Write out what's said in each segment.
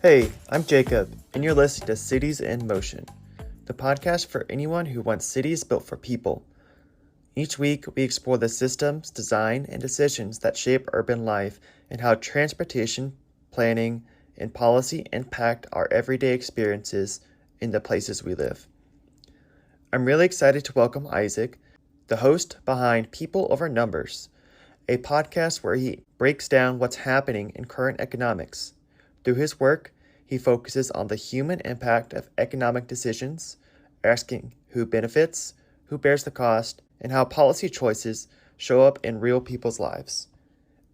Hey, I'm Jacob, and you're listening to Cities in Motion, the podcast for anyone who wants cities built for people. Each week, we explore the systems, design, and decisions that shape urban life and how transportation, planning, and policy impact our everyday experiences in the places we live. I'm really excited to welcome Isaac, the host behind People Over Numbers, a podcast where he breaks down what's happening in current economics. Through his work, he focuses on the human impact of economic decisions, asking who benefits, who bears the cost, and how policy choices show up in real people's lives.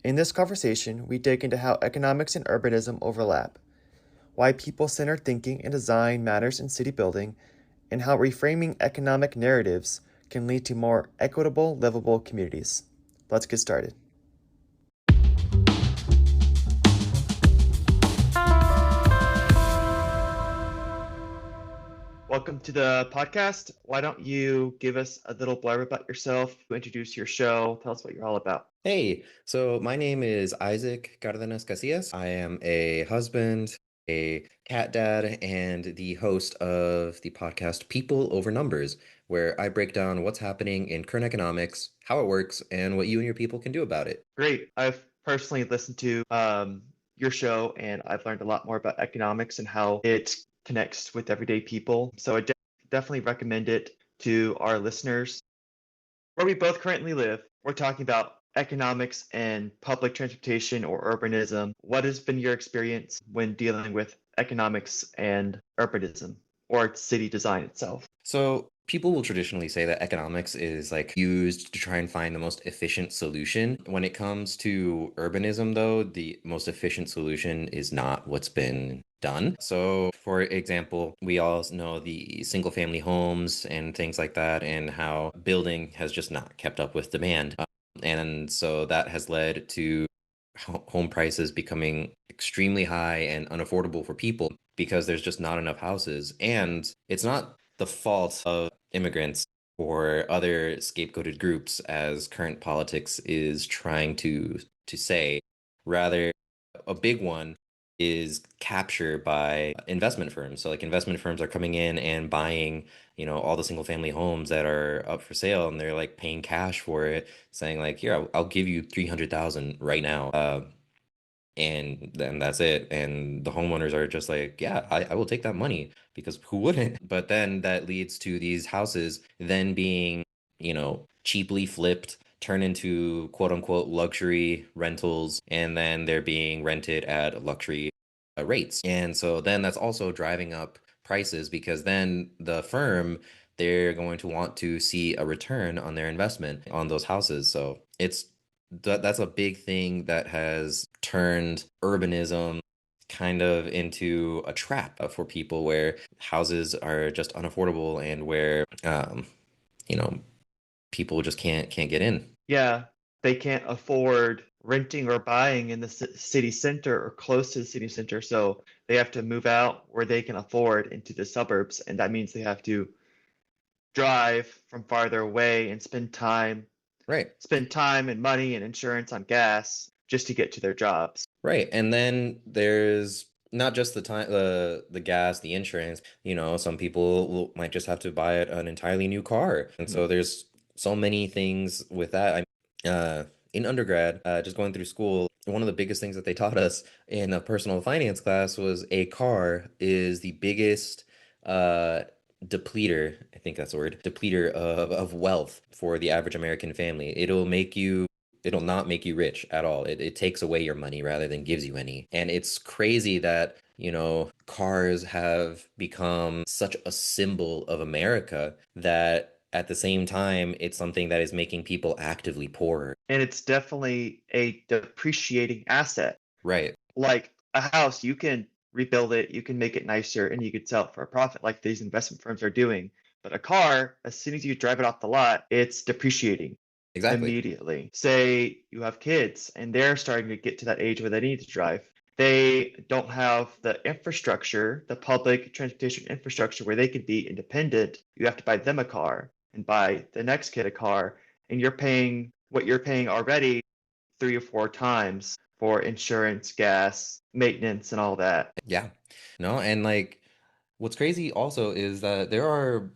In this conversation, we dig into how economics and urbanism overlap, why people-centered thinking and design matters in city building, and how reframing economic narratives can lead to more equitable, livable communities. Let's get started. Welcome to the podcast. Why don't you give us a little blurb about yourself, introduce your show, tell us what you're all about. Hey, so my name is Isaac Cardenas Casillas. I am a husband, a cat dad, and the host of the podcast People Over Numbers, where I break down what's happening in current economics, how it works, and what you and your people can do about it. Great. I've personally listened to your show, and I've learned a lot more about economics and how it connects with everyday people. So I definitely recommend it to our listeners. Where we both currently live, we're talking about economics and public transportation or urbanism. What has been your experience when dealing with economics and urbanism or city design itself? So people will traditionally say that economics is like used to try and find the most efficient solution. When it comes to urbanism, though, the most efficient solution is not what's been done. So, for example, we all know the single family homes and things like that, and how building has just not kept up with demand. And so that has led to home prices becoming extremely high and unaffordable for people because there's just not enough houses. And it's not the fault of immigrants or other scapegoated groups, as current politics is trying to say. Rather, a big one is capture by investment firms. So like investment firms are coming in and buying, all the single family homes that are up for sale, and they're like paying cash for it, saying like, here, I'll give you 300,000 right now. And then that's it. And the homeowners are just like, yeah, I will take that money because who wouldn't? But then that leads to these houses then being, cheaply flipped, turned into quote unquote luxury rentals, and then they're being rented at luxury rates. And so then that's also driving up prices because then the firm, they're going to want to see a return on their investment on those houses. So that's a big thing that has turned urbanism kind of into a trap for people where houses are just unaffordable and where you know people just can't get in. Yeah, they can't afford renting or buying in the city center or close to the city center, so they have to move out where they can afford into the suburbs, and that means they have to drive from farther away and Right. spend time and money and insurance on gas just to get to their jobs. Right. And then there's not just the time, the gas, the insurance, some people might just have to buy an entirely new car. And Mhm. so there's so many things with that. In undergrad, just going through school, one of the biggest things that they taught us in a personal finance class was a car is the biggest uh depleter, I think that's the word, depleter of wealth for the average American family. It'll not make you rich at all. It takes away your money rather than gives you any. And it's crazy that, cars have become such a symbol of America that at the same time, it's something that is making people actively poorer. And it's definitely a depreciating asset. Right. Like a house, you can rebuild it, you can make it nicer, and you could sell it for a profit like these investment firms are doing. But a car, as soon as you drive it off the lot, it's depreciating Exactly. immediately. Say you have kids and they're starting to get to that age where they need to drive. They don't have the infrastructure, the public transportation infrastructure where they could be independent. You have to buy them a car and buy the next kid a car, and you're paying what you're paying already 3 or 4 times for insurance, gas, maintenance, and all that. Yeah. No, and like what's crazy also is that there are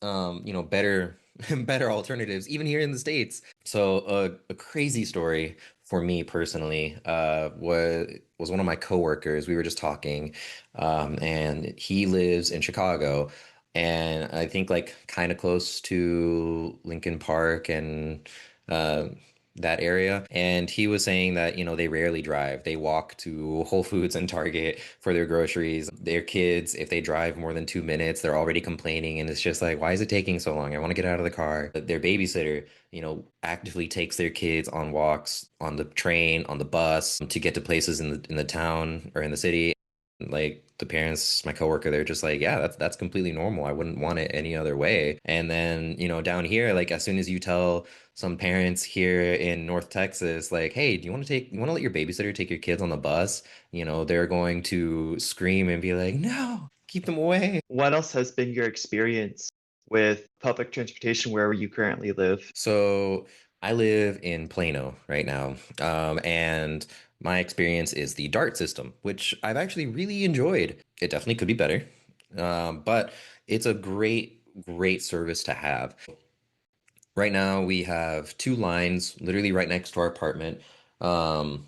better better alternatives even here in the States. So a crazy story for me personally was one of my coworkers. We were just talking, and he lives in Chicago, and I think like kind of close to Lincoln Park and uh, that area. And he was saying that, they rarely drive. They walk to Whole Foods and Target for their groceries. Their kids, if they drive more than 2 minutes, they're already complaining. And it's just like, why is it taking so long? I want to get out of the car. But their babysitter, actively takes their kids on walks on the train, on the bus to get to places in the town or in the city. Like the parents, my coworker, they're just like, yeah, that's completely normal. I wouldn't want it any other way. And then, down here, like as soon as you tell some parents here in North Texas, like, hey, you want to let your babysitter take your kids on the bus? They're going to scream and be like, no, keep them away. What else has been your experience with public transportation where you currently live? So I live in Plano right now, and my experience is the DART system, which I've actually really enjoyed. It definitely could be better, but it's a great service to have. Right now, we have two lines literally right next to our apartment, um,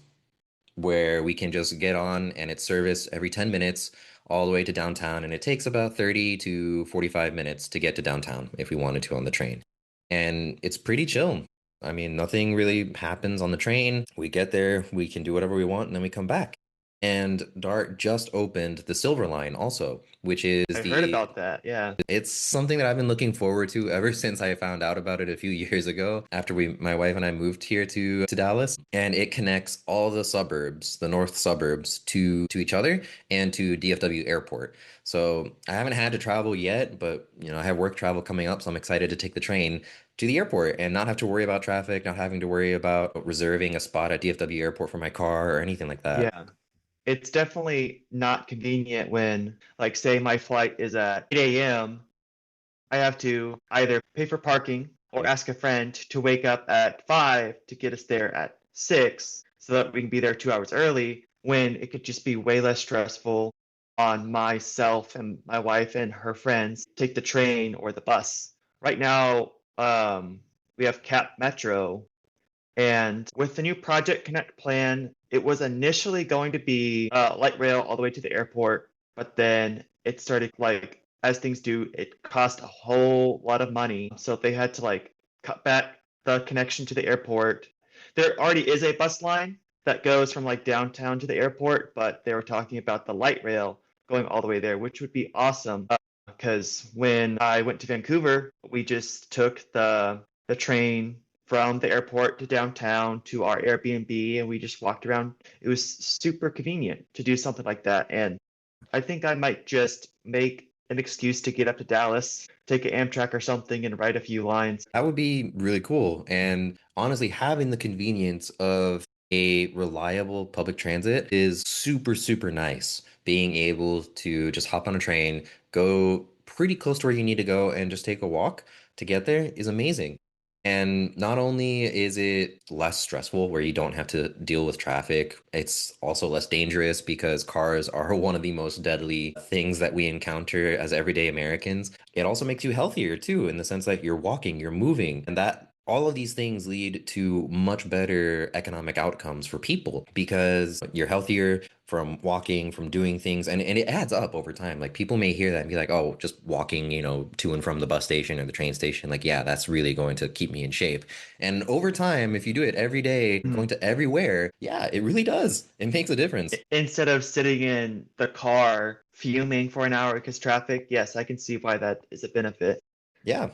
where we can just get on and it's service every 10 minutes all the way to downtown. And it takes about 30 to 45 minutes to get to downtown if we wanted to on the train. And it's pretty chill. I mean, nothing really happens on the train. We get there, we can do whatever we want, and then we come back. And DART just opened the Silver Line also, which is I heard the about that. Yeah. it's something that I've been looking forward to ever since I found out about it a few years ago after my wife and I moved here to Dallas. And it connects all the suburbs, the north suburbs to each other and to DFW Airport. So I haven't had to travel yet, but I have work travel coming up, so I'm excited to take the train to the airport and not have to worry about traffic, not having to worry about reserving a spot at DFW Airport for my car or anything like that. Yeah. It's definitely not convenient when, like, say my flight is at 8 a.m. I have to either pay for parking or ask a friend to wake up at 5 to get us there at 6 so that we can be there 2 hours early when it could just be way less stressful on myself and my wife and her friends take the train or the bus. Right now, we have Cap Metro, and with the new Project Connect plan, it was initially going to be light rail all the way to the airport, but then it started, like, as things do, it cost a whole lot of money. So they had to like cut back the connection to the airport. There already is a bus line that goes from like downtown to the airport, but they were talking about the light rail going all the way there, which would be awesome. Because when I went to Vancouver, we just took the train from the airport to downtown to our Airbnb and we just walked around. It was super convenient to do something like that. And I think I might just make an excuse to get up to Dallas, take an Amtrak or something, and write a few lines. That would be really cool. And honestly, having the convenience of a reliable public transit is super, super nice. Being able to just hop on a train, go pretty close to where you need to go, and just take a walk to get there is amazing. And not only is it less stressful where you don't have to deal with traffic, it's also less dangerous because cars are one of the most deadly things that we encounter as everyday Americans. It also makes you healthier too, in the sense that you're walking, you're moving, and that all of these things lead to much better economic outcomes for people because you're healthier from walking, from doing things, and it adds up over time. Like people may hear that and be like, oh, just walking, to and from the bus station or the train station, like, yeah, that's really going to keep me in shape. And over time, if you do it every day, Hmm. going to everywhere, yeah, it really does. It makes a difference. Instead of sitting in the car fuming for an hour because traffic, yes, I can see why that is a benefit. Yeah.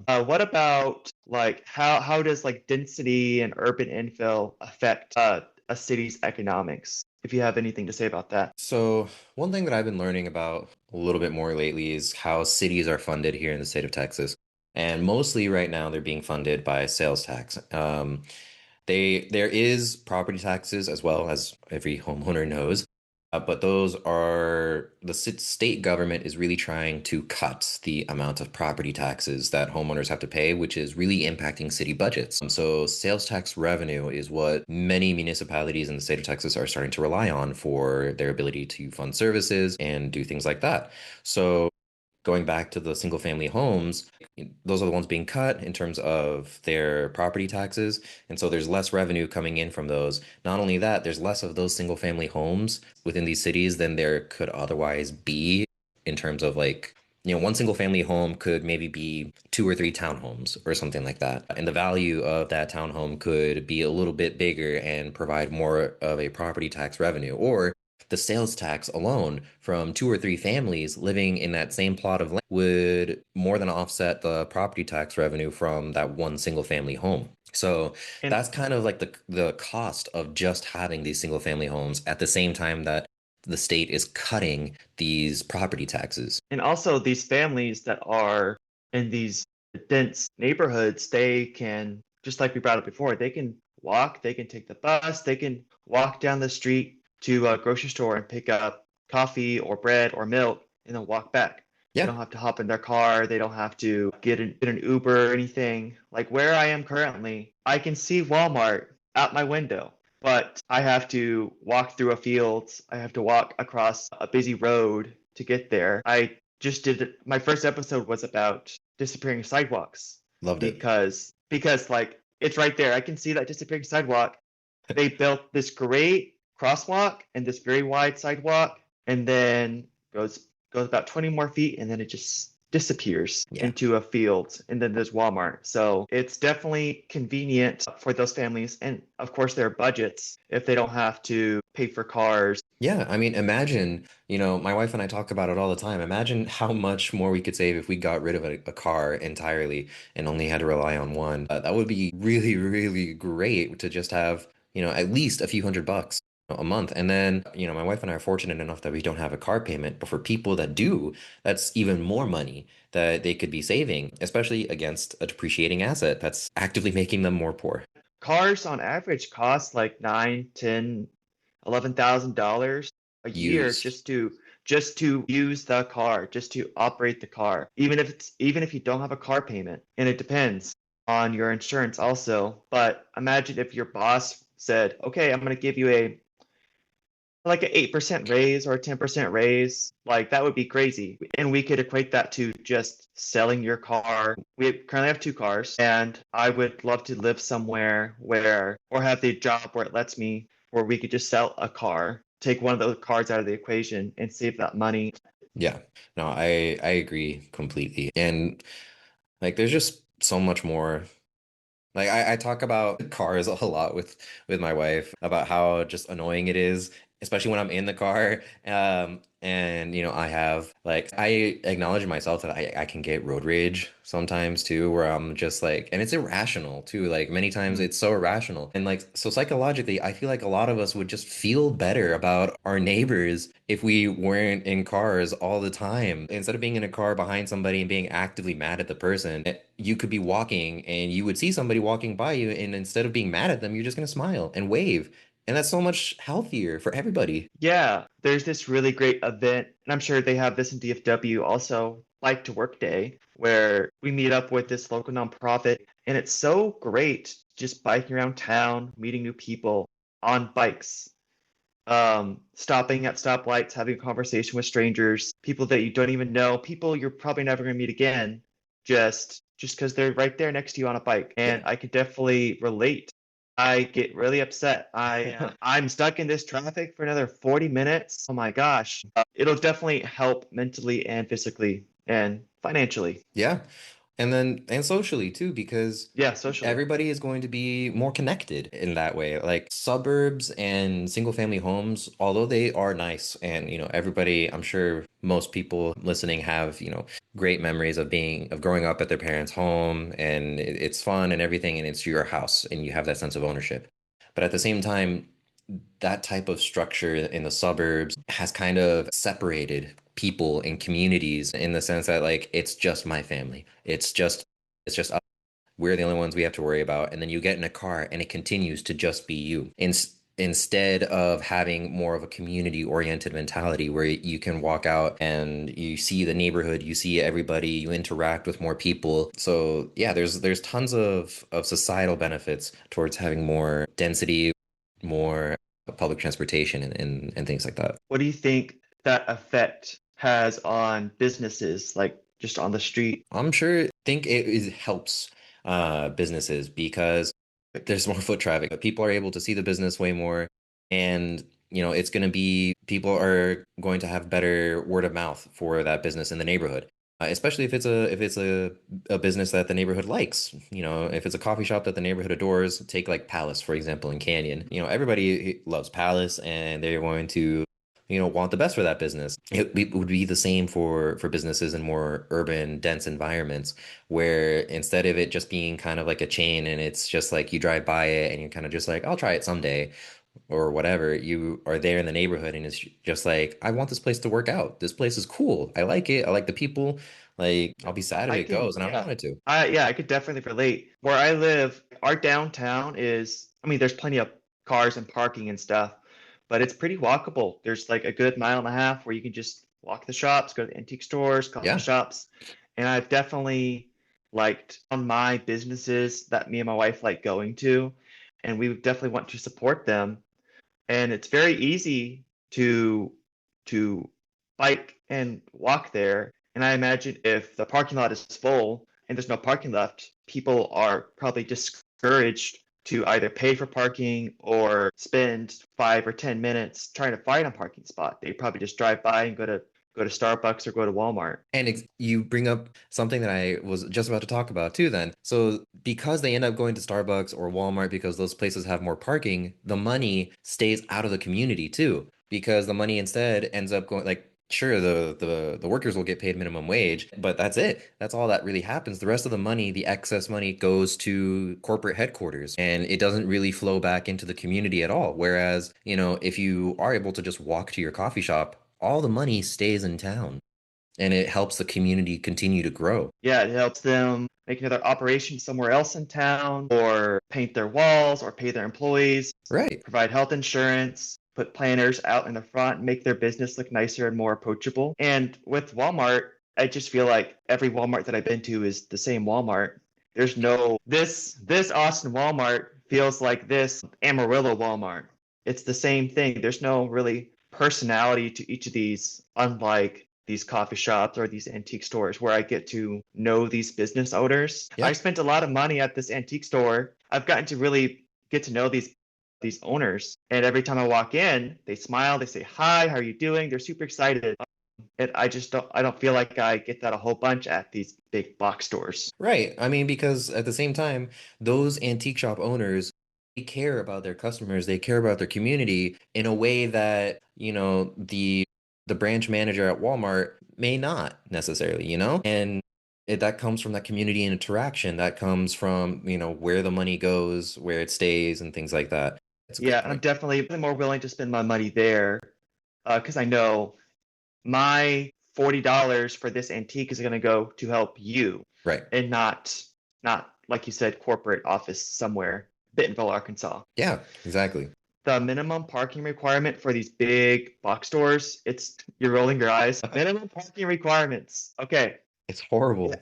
What about like how does like density and urban infill affect a city's economics? If you have anything to say about that. So, one thing that I've been learning about a little bit more lately is how cities are funded here in the state of Texas. And mostly right now, they're being funded by sales tax. There is property taxes as well, as every homeowner knows. But those are state government is really trying to cut the amount of property taxes that homeowners have to pay, which is really impacting city budgets. So sales tax revenue is what many municipalities in the state of Texas are starting to rely on for their ability to fund services and do things like that. So going back to the single family homes, those are the ones being cut in terms of their property taxes. And so there's less revenue coming in from those. Not only that, there's less of those single family homes within these cities than there could otherwise be in terms of like, one single family home could maybe be two or three townhomes or something like that. And the value of that townhome could be a little bit bigger and provide more of a property tax revenue. Or the sales tax alone from two or three families living in that same plot of land would more than offset the property tax revenue from that one single family home. So And that's kind of like the cost of just having these single family homes at the same time that the state is cutting these property taxes. and also these families that are in these dense neighborhoods, they can, just like we brought up before, they can walk, they can take the bus, they can walk down the street to a grocery store and pick up coffee or bread or milk and then walk back. They Yeah, don't have to hop in their car. They don't have to get an Uber or anything. Like where I am currently, I can see Walmart out my window, but I have to walk through a field. I have to walk across a busy road to get there. I just did it. My first episode was about disappearing sidewalks loved it. because like it's right there. I can see that disappearing sidewalk. They built this great crosswalk and this very wide sidewalk, and then goes about 20 more feet, and then it just disappears Yeah. into a field, and then there's Walmart. So it's definitely convenient for those families, and of course their budgets if they don't have to pay for cars. Yeah, I mean, imagine, my wife and I talk about it all the time. Imagine how much more we could save if we got rid of a car entirely and only had to rely on one. That would be really, really great to just have, at least a few $100 a month. And then, my wife and I are fortunate enough that we don't have a car payment, but for people that do, that's even more money that they could be saving, especially against a depreciating asset that's actively making them more poor. Cars on average cost like 9, 10, $11,000 a year Used. just to use the car, just to operate the car. Even if you don't have a car payment, and it depends on your insurance also. But imagine if your boss said, "Okay, I'm going to give you a like an 8% raise or a 10% raise." Like that would be crazy. And we could equate that to just selling your car. We currently have two cars, and I would love to live somewhere where, or have the job where it lets me, where we could just sell a car, take one of those cars out of the equation and save that money. Yeah, no, I agree completely. And like there's just so much more. Like I talk about cars a lot with my wife about how just annoying it is, especially when I'm in the car. And I have like I acknowledge myself that I can get road rage sometimes too, where I'm just like, and it's irrational too. Like many times Mhm. it's so irrational. And like so psychologically, I feel like a lot of us would just feel better about our neighbors if we weren't in cars all the time. Instead of being in a car behind somebody and being actively mad at the person, you could be walking and you would see somebody walking by you, and instead of being mad at them, you're just gonna smile and wave. And that's so much healthier for everybody. Yeah, there's this really great event, and I'm sure they have this in DFW also, Bike to Work Day, where we meet up with this local nonprofit, and it's so great just biking around town, meeting new people on bikes, stopping at stoplights, having a conversation with strangers, people that you don't even know, people you're probably never going to meet again, just because they're right there next to you on a bike. Yeah. And I could definitely relate. I get really upset. I'm stuck in this traffic for another 40 minutes. Oh my gosh. It'll definitely help mentally and physically and financially. Yeah. And socially too, because Yeah, socially. everybody is going to be more connected in that way. Like suburbs and single family homes, although they are nice and everybody, I'm sure most people listening have, great memories of growing up at their parents' home, and it's fun and everything, and it's your house and you have that sense of ownership. But at the same time, that type of structure in the suburbs has kind of separated people and communities in the sense that like it's just my family. It's just us. We're the only ones we have to worry about. And then you get in a car and it continues to just be you. instead of having more of a community oriented mentality where you can walk out and you see the neighborhood, you see everybody, you interact with more people. So yeah, there's tons of societal benefits towards having more density, more public transportation and things like that. What do you think that effect has on businesses, like just on the street? I'm sure think it helps businesses because there's more foot traffic, but people are able to see the business way more. And, it's going to be people are going to have better word of mouth for that business in the neighborhood. Especially if it's a business that the neighborhood likes. If it's a coffee shop that the neighborhood adores, take like Palace, for example, in Canyon. Everybody loves Palace and they're going to want the best for that business. It would be the same for businesses in more urban, dense environments, where instead of it just being kind of like a chain and it's just like you drive by it and you're kind of just like, I'll try it someday or whatever, you are there in the neighborhood and it's just like, I want this place to work out. This place is cool. I like it. I like the people. Like, I'll be sad if I it goes can, and I don't yeah. want it to. I could definitely relate. Where I live, our downtown is, I mean, there's plenty of cars and parking and stuff, but it's pretty walkable. There's like a good mile and a half where you can just walk the shops, go to the antique stores, coffee Yeah. shops. And I've definitely liked on my businesses that me and my wife like going to, and we would definitely want to support them. And it's very easy to bike and walk there. And I imagine if the parking lot is full and there's no parking left, people are probably discouraged to either pay for parking or spend 5 or 10 minutes trying to find a parking spot. They probably just drive by and go to Starbucks or go to Walmart. And you bring up something that I was just about to talk about too, then. So, because they end up going to Starbucks or Walmart because those places have more parking, the money stays out of the community too. Because the money instead ends up going like, sure, the workers will get paid minimum wage, but that's it. That's all that really happens. The rest of the money, the excess money, goes to corporate headquarters and it doesn't really flow back into the community at all. Whereas, if you are able to just walk to your coffee shop, all the money stays in town and it helps the community continue to grow. Yeah, it helps them make another operation somewhere else in town, or paint their walls, or pay their employees, Right. provide health insurance, put planners out in the front, make their business look nicer and more approachable. And with Walmart, I just feel like every Walmart that I've been to is the same Walmart. There's no this Austin Walmart feels like this Amarillo Walmart. It's the same thing. There's no really personality to each of these, unlike these coffee shops or these antique stores where I get to know these business owners. I Yep. spent a lot of money at this antique store. I've gotten to really get to know these owners, and every time I walk in, they smile, they say hi, how are you doing? They're super excited. And I don't feel like I get that a whole bunch at these big box stores. Right. I mean, because at the same time, those antique shop owners, they care about their customers, they care about their community in a way that, the branch manager at Walmart may not necessarily, And that comes from that community interaction. That comes from, where the money goes, where it stays, and things like that. It's a Yeah, great and I'm point. definitely more willing to spend my money there because I know my $40 for this antique is going to go to help you Right. and not like you said corporate office somewhere, Bentonville, Arkansas. Yeah, exactly. The minimum parking requirement for these big box stores, it's you're rolling your eyes. Minimum parking requirements. Okay. It's horrible.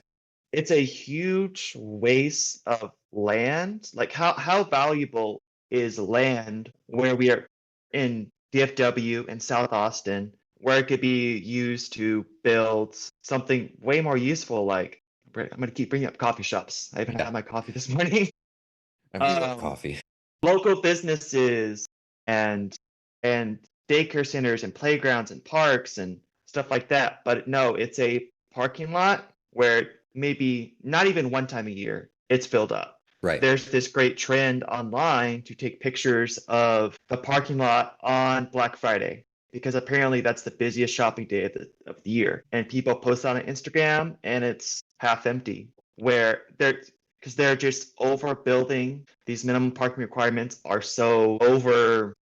It's a huge waste of land. Like how valuable is land where we are in DFW and South Austin, where it could be used to build something way more useful, like I'm gonna keep bringing up coffee shops. I haven't Yeah. had my coffee this morning. I really love Um, coffee. local businesses and and daycare centers and playgrounds and parks and stuff like that. But no, it's a parking lot where maybe not even one time a year it's filled up. Right. There's this great trend online to take pictures of the parking lot on Black Friday because apparently that's the busiest shopping day of the year. And people post on Instagram and it's half empty where they're just overbuilding. These minimum parking requirements are so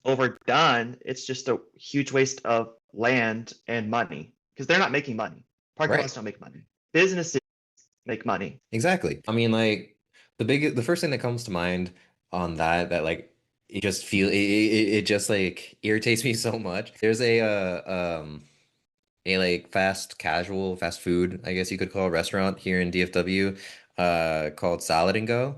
overdone. It's just a huge waste of land and money because they're not making money. Parking Right. lots don't make money. Businesses make money. Exactly. I mean, like the first thing that comes to mind on that like it just like irritates me so much. There's a like fast food, I guess you could call, restaurant here in DFW called Salad and Go.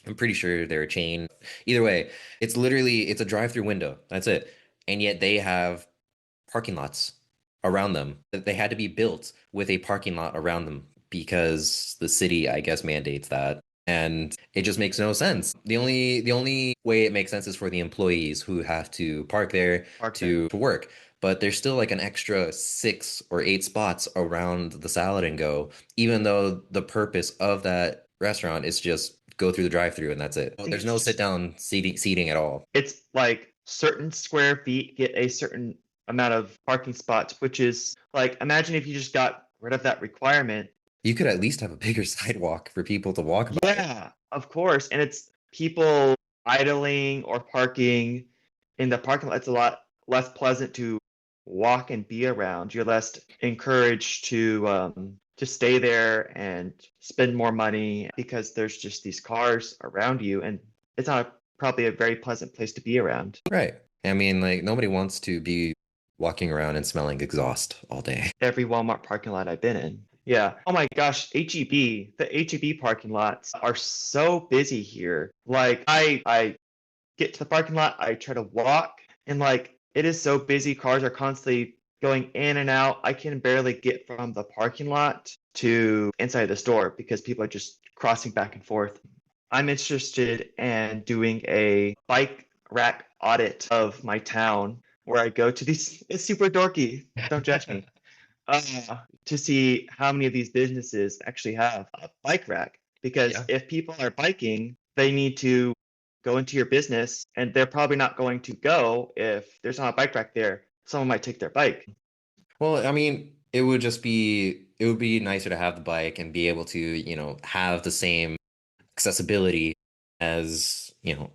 I'm pretty sure they're a chain. Either way, it's a drive-through window. That's it. And yet they have parking lots around them. They had to be built with a parking lot around them because the city, I guess, mandates that. And it just makes no sense. The only way it makes sense is for the employees who have to park there Park there. to work. But there's still like an extra 6 or 8 spots around the Salad and Go, even though the purpose of that restaurant is just go through the drive-through and that's it. I think There's it's no just sit-down seating at all. it's like certain square feet get a certain amount of parking spots, which is like imagine if you just got rid of that requirement. You could at least have a bigger sidewalk for people to walk by. Yeah, of course. And it's people idling or parking in the parking lot. It's a lot less pleasant to walk and be around. You're less encouraged to stay there and spend more money because there's just these cars around you, and it's not probably a very pleasant place to be around. Right. I mean, like nobody wants to be walking around and smelling exhaust all day. Every Walmart parking lot I've been in. Yeah. Oh my gosh, HEB, the HEB parking lots are so busy here. Like I get to the parking lot, I try to walk, and like it is so busy. Cars are constantly going in and out. I can barely get from the parking lot to inside the store because people are just crossing back and forth. I'm interested in doing a bike rack audit of my town where I go to these, it's super dorky, don't judge me, to see how many of these businesses actually have a bike rack. Because Yeah. if people are biking, they need to go into your business, and they're probably not going to go if there's not a bike rack there. Someone might take their bike. Well, I mean, it would be nicer to have the bike and be able to, have the same accessibility as,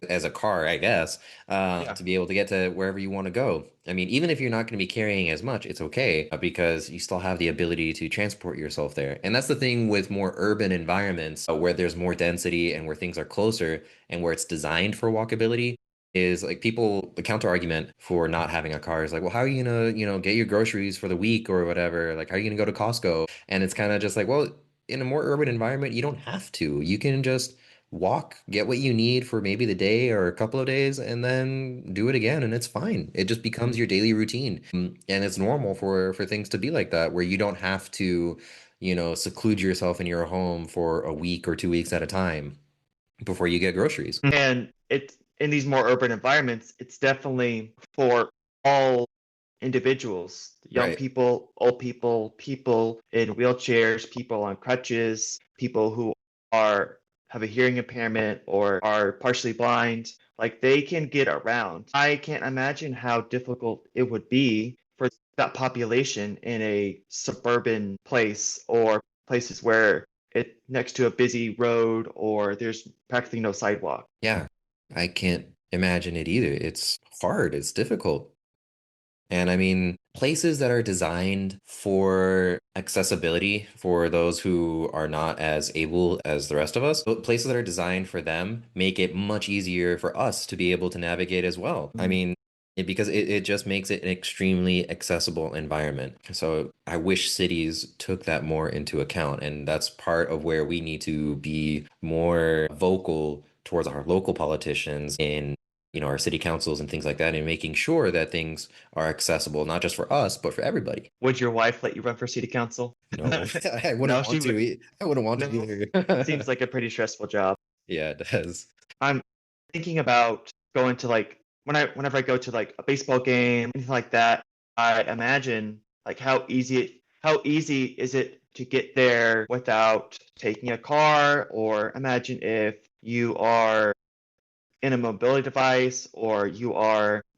as a car, I guess, Yeah. to be able to get to wherever you want to go. I mean, even if you're not going to be carrying as much, it's okay because you still have the ability to transport yourself there. And that's the thing with more urban environments where there's more density and where things are closer and where it's designed for walkability. Is like people, the counter argument for not having a car is like, well, how are you gonna, get your groceries for the week or whatever? Like, how are you gonna go to Costco? And it's kind of just like, well, in a more urban environment, you don't have to. You can just walk, get what you need for maybe the day or a couple of days, and then do it again, and it's fine. It just becomes your daily routine. And it's normal for things to be like that, where you don't have to, seclude yourself in your home for a week or 2 weeks at a time before you get groceries. And it's in these more urban environments, it's definitely for all individuals, young Right. people, old people, people in wheelchairs, people on crutches, people who are have a hearing impairment or are partially blind. Like they can get around. I can't imagine how difficult it would be for that population in a suburban place or places where it next to a busy road or there's practically no sidewalk. Yeah. I can't imagine it either. It's hard, it's difficult. And I mean, places that are designed for accessibility for those who are not as able as the rest of us, but places that are designed for them make it much easier for us to be able to navigate as well. I mean, because it just makes it an extremely accessible environment. So I wish cities took that more into account. And that's part of where we need to be more vocal towards our local politicians in our city councils and things like that, and making sure that things are accessible, not just for us, but for everybody. Would your wife let you run for city council? No, I wouldn't No, want she would. to. I wouldn't want to No, either. seems like a pretty stressful job. Yeah, it does. I'm thinking about going to like whenever I go to like a baseball game, anything like that, I imagine like how easy is it to get there without taking a car, or imagine if you are in a mobility device or you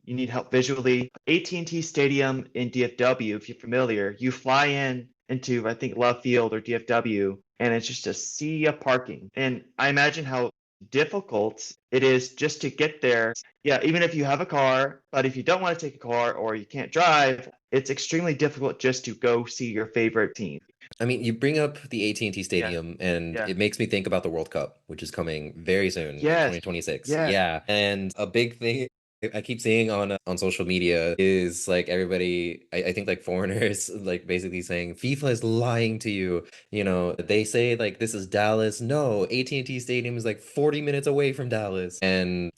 need help visually. AT&T Stadium in DFW, if you're familiar, you fly in into I think Love Field or DFW, and it's just a sea of parking. And I imagine how difficult it is just to get there. Yeah, even if you have a car, but if you don't want to take a car or you can't drive, it's extremely difficult just to go see your favorite team. I mean, you bring up the AT&T Yeah, Stadium, and yeah, it makes me think about the World Cup, which is coming very soon in yes, 2026. yeah. Yeah, and a big thing I keep seeing on social media is like everybody, I think like foreigners, like basically saying FIFA is lying to you. You know, they say like this is Dallas. No, AT&T Stadium is like 40 minutes away from Dallas, and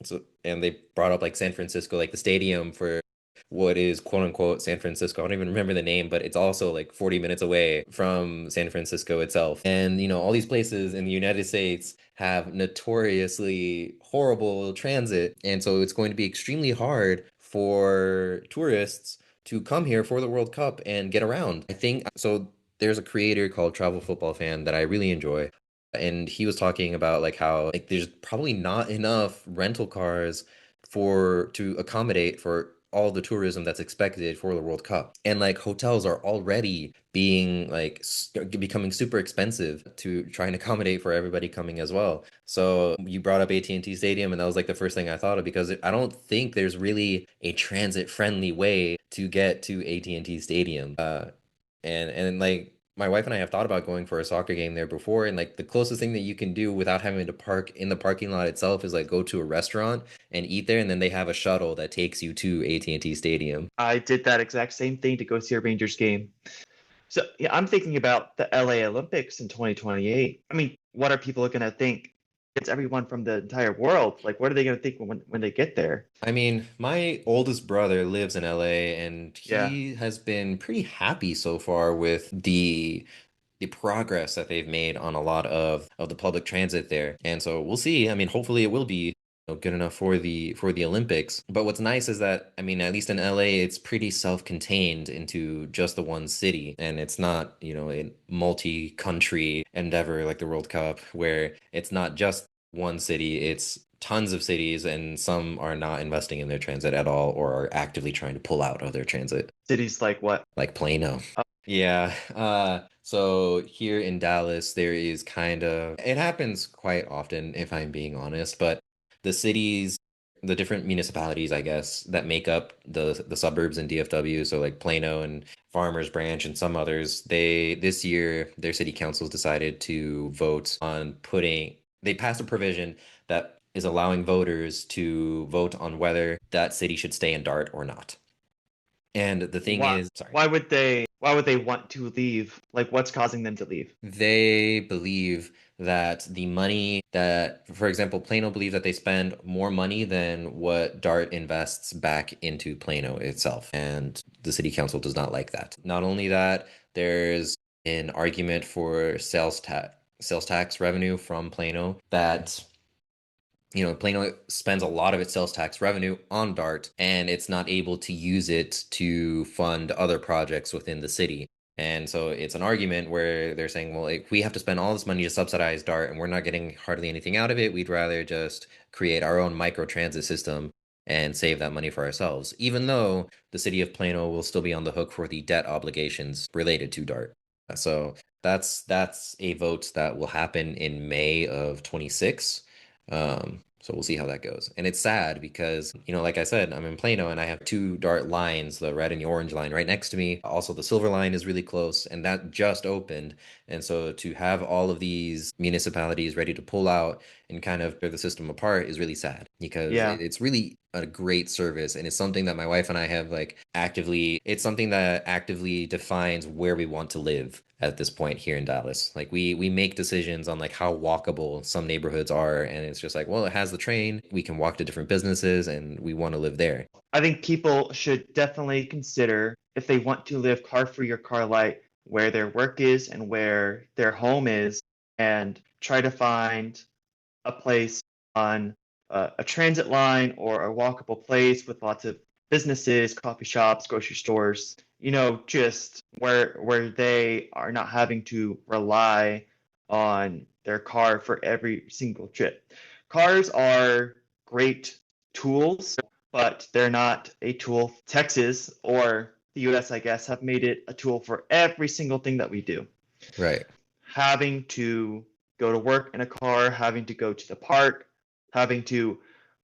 they brought up like San Francisco, like the stadium for what is quote unquote San Francisco. I don't even remember the name, but it's also like 40 minutes away from San Francisco itself. And, you know, all these places in the United States have notoriously horrible transit. And so it's going to be extremely hard for tourists to come here for the World Cup and get around. I think so. There's a creator called Travel Football Fan that I really enjoy. And he was talking about like how like there's probably not enough rental cars for to accommodate for all the tourism that's expected for the World Cup. And like hotels are already being like becoming super expensive to try and accommodate for everybody coming as well. So you brought up AT&T Stadium, and that was like the first thing I thought of because I don't think there's really a transit friendly way to get to AT&T Stadium. And like my wife and I have thought about going for a soccer game there before, and like the closest thing that you can do without having to park in the parking lot itself is like go to a restaurant and eat there, and then they have a shuttle that takes you to AT&T Stadium. I did that exact same thing to go see a Rangers game. So yeah, I'm thinking about the LA Olympics in 2028. I mean, what are people going to think? It's everyone from the entire world. Like, what are they going to think when they get there? I mean, my oldest brother lives in LA, and Yeah, he has been pretty happy so far with the progress that they've made on a lot of the public transit there. And so we'll see. I mean, hopefully it will be, good enough for the Olympics. But what's nice is that, I mean, at least in LA, it's pretty self-contained into just the one city, and it's not, a multi-country endeavor like the World Cup, where it's not just one city, it's tons of cities, and some are not investing in their transit at all or are actively trying to pull out of their transit, cities like what? like Plano. Yeah. So here in Dallas, there is kind of, it happens quite often, if I'm being honest, but the cities, the different municipalities, I guess, that make up the suburbs in DFW, so like Plano and Farmers Branch and some others, this year their city councils decided to vote on they passed a provision that is allowing voters to vote on whether that city should stay in DART or not. And the thing Why? is, sorry. Why would they want to leave? Like, what's causing them to leave? They believe that the money that, for example, Plano believes that they spend more money than what DART invests back into Plano itself. And the city council does not like that. Not only that, there's an argument for sales tax revenue from Plano that Plano spends a lot of its sales tax revenue on DART, and it's not able to use it to fund other projects within the city. And so it's an argument where they're saying, well, like, we have to spend all this money to subsidize DART, and we're not getting hardly anything out of it. We'd rather just create our own micro transit system and save that money for ourselves, even though the city of Plano will still be on the hook for the debt obligations related to DART. So that's a vote that will happen in May of 26. So we'll see how that goes. And it's sad because, like I said, I'm in Plano and I have two DART lines, the red and the orange line right next to me. Also, the silver line is really close, and that just opened. And so to have all of these municipalities ready to pull out and kind of tear the system apart is really sad because Yeah, it's really a great service, and it's something that my wife and I have like it's something that actively defines where we want to live at this point here in Dallas. Like we make decisions on like how walkable some neighborhoods are, and it's just like, well, it has the train, we can walk to different businesses, and we want to live there. I think people should definitely consider if they want to live car free or car light, where their work is and where their home is, and try to find a place on a transit line or a walkable place with lots of businesses, coffee shops, grocery stores, just where they are not having to rely on their car for every single trip. Cars are great tools, but they're not a tool. Texas or the US, I guess, have made it a tool for every single thing that we do. Right. Having to go to work in a car, having to go to the park, having to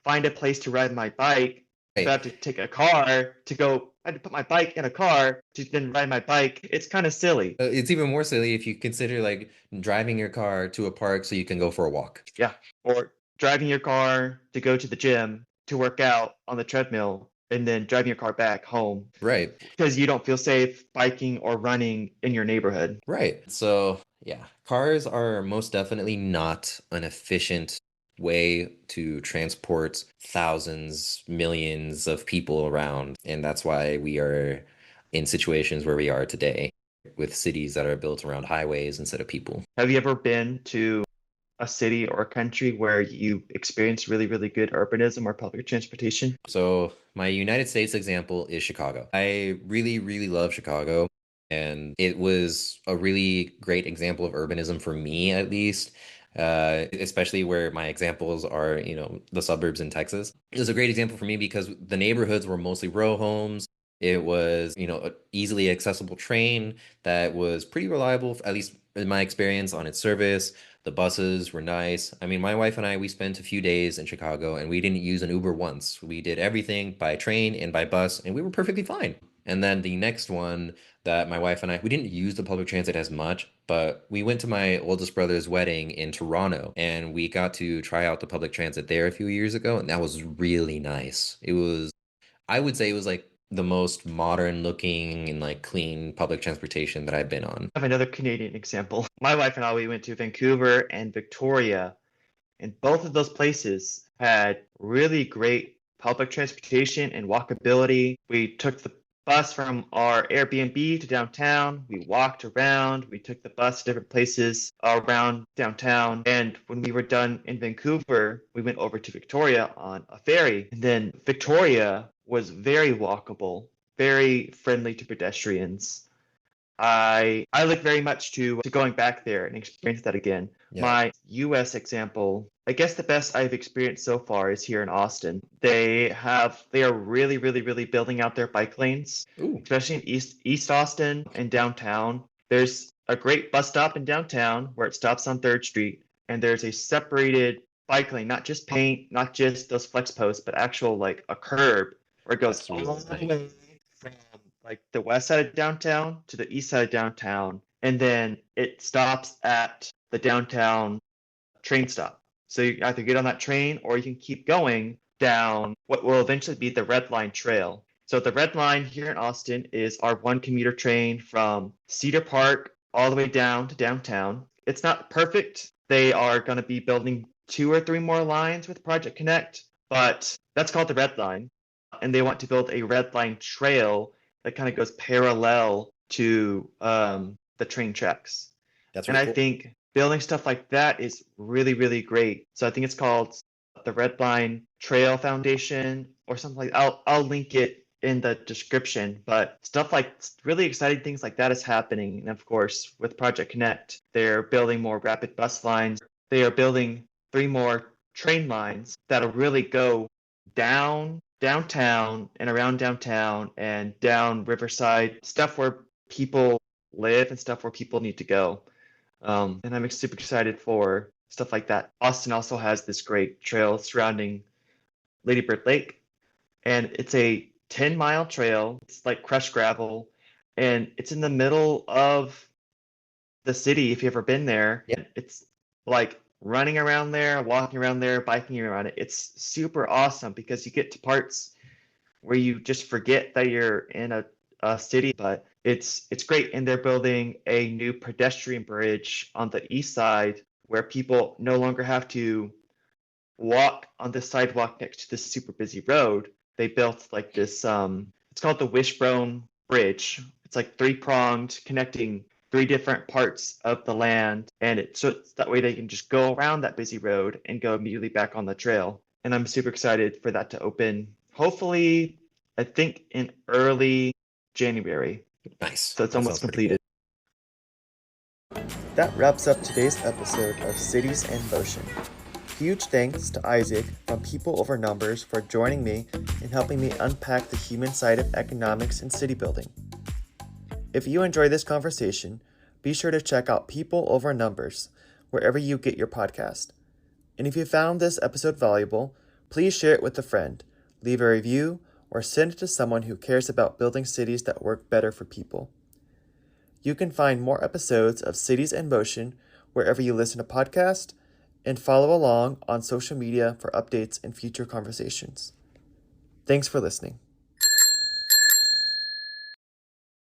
find a place to ride my bike. If I have to take a car to go, I had to put my bike in a car to then ride my bike. It's kind of silly. It's even more silly if you consider like driving your car to a park so you can go for a walk. Yeah. Or driving your car to go to the gym to work out on the treadmill and then driving your car back home Right. because you don't feel safe biking or running in your neighborhood. Right. So, yeah, cars are most definitely not an efficient way to transport thousands, millions of people around. And that's why we are in situations where we are today with cities that are built around highways instead of people. Have you ever been to a city or a country where you experience really, really good urbanism or public transportation? So, my United States example is Chicago. I really, really love Chicago. And it was a really great example of urbanism for me, at least, especially where my examples are, the suburbs in Texas. It was a great example for me because the neighborhoods were mostly row homes. It was, an easily accessible train that was pretty reliable, at least in my experience, on its service. The buses were nice. I mean, my wife and I, we spent a few days in Chicago and we didn't use an Uber once. We did everything by train and by bus, and we were perfectly fine. And then the next one that my wife and I, we didn't use the public transit as much, but we went to my oldest brother's wedding in Toronto and we got to try out the public transit there a few years ago, and that was really nice. I would say it was like the most modern looking and like clean public transportation that I've been on. I have another Canadian example. My wife and I, we went to Vancouver and Victoria, and both of those places had really great public transportation and walkability. We took the bus from our Airbnb to downtown. We walked around. We took the bus to different places around downtown. And when we were done in Vancouver, we went over to Victoria on a ferry. And then Victoria was very walkable, very friendly to pedestrians. I look very much to going back there and experience that again. Yeah. My US example, I guess the best I've experienced so far is here in Austin. They are really, really, really building out their bike lanes, Ooh, especially in East Austin and downtown. There's a great bus stop in downtown where it stops on 3rd Street, and there's a separated bike lane, not just paint, not just those flex posts, but actual like a curb where it goes that's all really the nice. way from like the west side of downtown to the east side of downtown, and then it stops at the downtown train stop. So you either get on that train or you can keep going down what will eventually be the Red Line Trail. So the Red Line here in Austin is our one commuter train from Cedar Park all the way down to downtown. It's not perfect. They are going to be building 2 or 3 more lines with Project Connect, but that's called the Red Line. And they want to build a Red Line Trail that kind of goes parallel to the train tracks. That's And really I cool. think building stuff like that is really, really great. So I think it's called the Red Line Trail Foundation or something like that. I'll link it in the description. But stuff like really exciting things like that is happening. And of course, with Project Connect, they're building more rapid bus lines. They are building 3 more train lines that'll really go downtown and around downtown and down Riverside, stuff where people live and stuff where people need to go. And I'm super excited for stuff like that. Austin also has this great trail surrounding Lady Bird Lake, and it's a 10-mile trail. It's like crushed gravel, and it's in the middle of the city. If you've ever been there, Yeah. it's like running around there, walking around there, biking around it. It's super awesome because you get to parts where you just forget that you're in a city, but it's great. And they're building a new pedestrian bridge on the east side where people no longer have to walk on the sidewalk next to this super busy road. They built like this it's called the Wishbone Bridge. It's like 3-pronged, connecting 3 different parts of the land, and it's that way they can just go around that busy road and go immediately back on the trail. And I'm super excited for that to open. Hopefully, I think in early January. Nice. So it's That almost sounds pretty cool. completed. That wraps up today's episode of Cities in Motion. Huge thanks to Isaac from People Over Numbers for joining me and helping me unpack the human side of economics and city building. If you enjoy this conversation, be sure to check out People Over Numbers wherever you get your podcast. And if you found this episode valuable, please share it with a friend, leave a review, or send it to someone who cares about building cities that work better for people. You can find more episodes of Cities in Motion wherever you listen to podcasts, and follow along on social media for updates and future conversations. Thanks for listening.